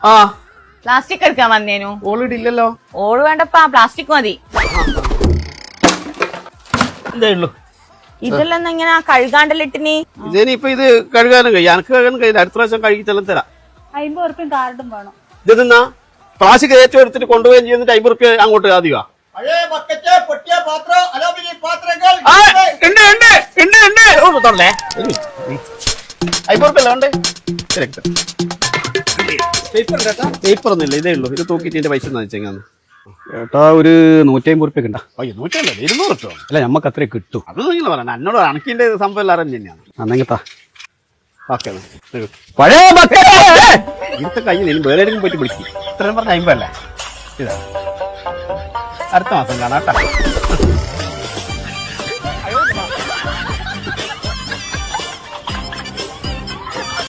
ആ പ്ലാസ്റ്റിക് എടുക്കാൻ വന്നേനു. ഓൾറെഡി ഇല്ലല്ലോ. ഓള് വേണ്ടപ്പാ, പ്ലാസ്റ്റിക് മതി. ഇതേ ഉള്ളൂ. ഇതെല്ലാം ഇങ്ങനെ കഴുകാണ്ടല്ലിട്ടിനി. ഇതിനിപ്പൊ ഇത് കഴുകാനും കഴിയും, എനിക്ക് കഴുകാനും കഴിയില്ല. അടുത്ത പ്രാവശ്യം കഴുകി ചെല്ലാം തരാം. 50 ഉറുപ്പ്യം കാർഡും വേണം. ഇത് നിന്നാ പ്ലാസ്റ്റിക് ഏറ്റവും എടുത്തിട്ട് കൊണ്ടുപോവുകയും ചെയ്യുന്നിട്ട് 50 റുപ്യ അങ്ങോട്ട് ആദ്യമാ. പേപ്പർ ഒന്നുമില്ല, ഇതേ ഉള്ളൂ. ഇത് തൂക്കിട്ട് എന്റെ പൈസ വെച്ചെങ്ങാന്ന് ഏട്ടാ ഒരു 150 ഉറുപ്പ്യ ഉണ്ടാ. 100 200 കിട്ടുമോ? അല്ല നമ്മക്ക് അത്രേ കിട്ടും. അത് നിങ്ങൾ പറയണ്ട, എന്നോട് അണക്കിന്റെ സംഭവം എല്ലാവരും തന്നെയാണ്. അന്നെങ്കിത്താ ഓക്കെ പഴയ ഇന്നത്തെ കയ്യിൽ നിന്ന് വേറെ ഏതെങ്കിലും പോയിട്ട് വിളിക്കും. ഇത്രയും പറഞ്ഞ 50 അല്ലേ? ഇതാ അടുത്ത മാസം കാണാം കേട്ടോ.